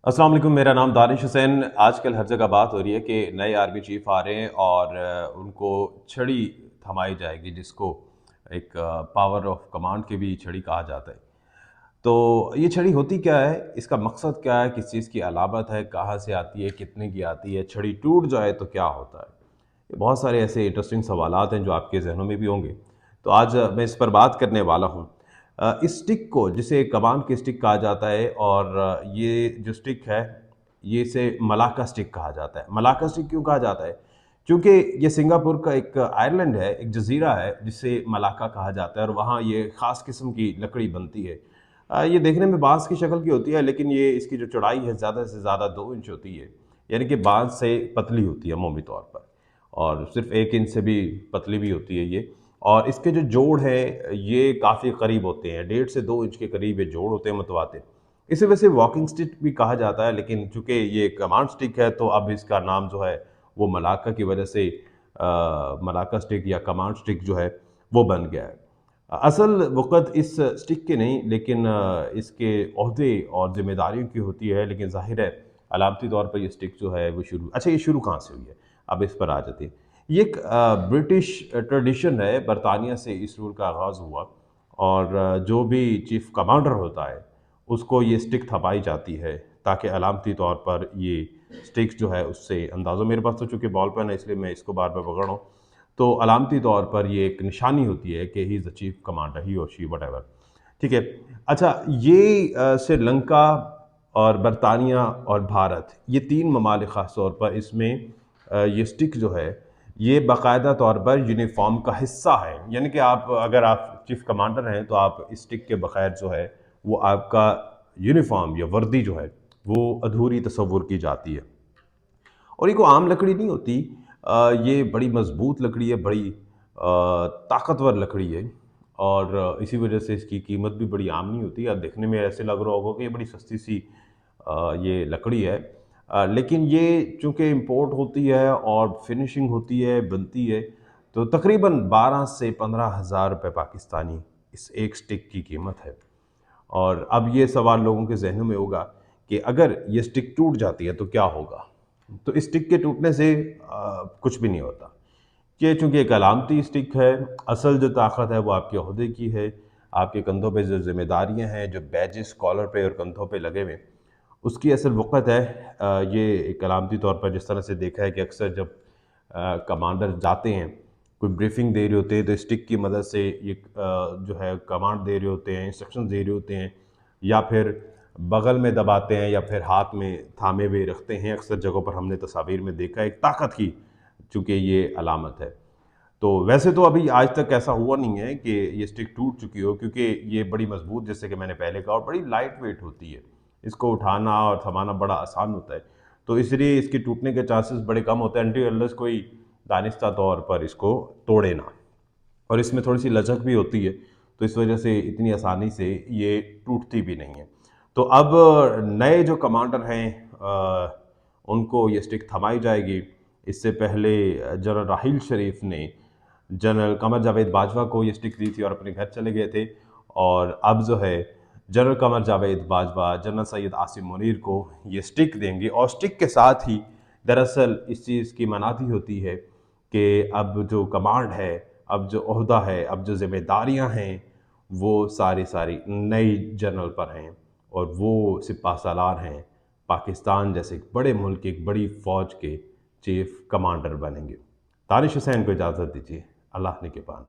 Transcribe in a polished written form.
अस्सलाम वालेकुम। मेरा नाम दानिश हुसैन। आजकल हर जगह बात हो रही है कि नए आर्मी चीफ आ रहे हैं और उनको छड़ी थमाई जाएगी, जिसको एक पावर ऑफ कमांड की भी छड़ी कहा जाता है। तो ये छड़ी होती क्या है, इसका मकसद क्या है, किस चीज़ की अलामत है, कहाँ से आती है, कितने की आती है, छड़ी टूट जाए तो क्या होता है। ये बहुत सारे ऐसे इंटरेस्टिंग सवालात हैं जो आपके जहनों में भी होंगे। तो आज मैं इस पर बात करने वाला हूँ। इस स्टिक को, जिसे कमान की स्टिक कहा जाता है, और ये जो स्टिक है, ये इसे मलाका स्टिक कहा जाता है। मलाका स्टिक क्यों कहा जाता है? क्योंकि ये सिंगापुर का एक आइलैंड है, एक जजीरा है जिसे मलाका कहा जाता है, और वहाँ ये ख़ास किस्म की लकड़ी बनती है। ये देखने में बाँस की शक्ल की होती है, लेकिन ये इसकी जो चौड़ाई है ज़्यादा से ज़्यादा 2 इंच होती है, यानी कि बाँस से पतली होती है अमूमी तौर पर, और सिर्फ़ 1 इंच से भी पतली भी होती है ये। और इसके जो जोड़ हैं, ये काफ़ी करीब होते हैं, 1.5 से 2 इंच के करीब ये जोड़ होते हैं, मुतवातिर। इसे वैसे वॉकिंग स्टिक भी कहा जाता है, लेकिन चूँकि ये कमांड स्टिक है, तो अब इसका नाम जो है वो मलाका की वजह से मलाका स्टिक या कमांड स्टिक जो है वो बन गया है। असल वक़्त इस स्टिक की नहीं, लेकिन इसके ओहदे और ज़िम्मेदारियों की होती है, लेकिन ज़ाहिर है अलामती तौर पर ये स्टिक जो है वो शुरू, अच्छा, ये शुरू कहाँ से हुई है? अब इस पर आ जाते हैं। ये एक ब्रिटिश ट्रेडिशन है, बरतानिया से इस रूल का आगाज़ हुआ, और जो भी चीफ़ कमांडर होता है, उसको ये स्टिक थमाई जाती है, ताकि अलामती तौर पर ये स्टिक्स जो है उससे अंदाज़ा, मेरे पास तो चूँकि बॉल पेन है इसलिए मैं इसको बार-बार पकड़ रहा हूँ, तो अलामती तौर पर ये एक निशानी होती है कि he is the chief commander, he और शी व्हाटएवर। ठीक है। अच्छा, ये श्रीलंका और बरतानिया और भारत, ये 3 ममालिक ख़ास तौर पर इसमें ये स्टिक जो है, ये बाकायदा तौर पर यूनिफ़ॉर्म का हिस्सा है। यानी कि आप, अगर आप चीफ़ कमांडर हैं, तो आप इस स्टिक के बगैर जो है, वो आपका यूनिफ़ॉर्म या वर्दी जो है, वो अधूरी तस्वुर की जाती है। और ये कोई आम लकड़ी नहीं होती। ये बड़ी मज़बूत लकड़ी है, बड़ी ताकतवर लकड़ी है, और इसी वजह से इसकी कीमत भी बड़ी आम नहीं होती। देखने में ऐसे लग रहा होगा कि ये बड़ी सस्ती सी ये लकड़ी है, लेकिन ये चूँकि इम्पोर्ट होती है और फिनिशिंग होती है, बनती है, तो तकरीबन 12 से 15 हज़ार रुपये पाकिस्तानी इस एक स्टिक की कीमत है। और अब ये सवाल लोगों के ज़हनों में होगा कि अगर ये स्टिक टूट जाती है तो क्या होगा? तो इस स्टिक के टूटने से कुछ भी नहीं होता। ये चूँकि एक अलामती स्टिक है, असल जो ताकत है वो आपके ओहदे की है, आपके कंधों पे जो ज़िम्मेदारियाँ हैं, जो बैजेस कॉलर पे और कंधों पे लगे हुए हैं, उसकी असल वक़्त है। ये एक अलामती तौर पर जिस तरह से देखा है कि अक्सर जब कमांडर जाते हैं, कोई ब्रीफिंग दे रहे होते हैं, तो स्टिक की मदद से ये जो है कमांड दे रहे होते हैं, इंस्ट्रक्शन दे रहे होते हैं, या फिर बगल में दबाते हैं, या फिर हाथ में थामे हुए रखते हैं। अक्सर जगहों पर हमने तस्वीर में देखा है, एक ताकत की चूँकि ये अलामत है। तो वैसे तो अभी आज तक ऐसा हुआ नहीं है कि ये स्टिक टूट चुकी हो, क्योंकि ये बड़ी मजबूत, जैसे कि मैंने पहले कहा, और बड़ी लाइट वेट होती है। इसको उठाना और थमाना बड़ा आसान होता है, तो इसलिए इसके टूटने के चांसेस बड़े कम होते हैं, अनटिल अनलेस कोई दानिस्ता तौर पर इसको तोड़े ना। और इसमें थोड़ी सी लचक भी होती है, तो इस वजह से इतनी आसानी से ये टूटती भी नहीं है। तो अब नए जो कमांडर हैं, उनको ये स्टिक थमाई जाएगी। इससे पहले जनरल राहील शरीफ ने जनरल कमर जावेद बाजवा को ये स्टिक दी थी और अपने घर चले गए थे, और अब जो है जनरल कमर जावेद बाजवा जनरल सैयद आसिम मुनीर को ये स्टिक देंगे, और स्टिक के साथ ही दरअसल इस चीज़ की मनाती होती है कि अब जो कमांड है, अब जो ओहदा है, अब जो ज़िम्मेदारियाँ हैं, वो सारी सारी नई जनरल पर हैं, और वो सिपह सालार हैं, पाकिस्तान जैसे एक बड़े मुल्क की एक बड़ी फ़ौज के चीफ़ कमांडर बनेंगे। दानिश हुसैन को इजाज़त दीजिए। अल्लाह ने के पान।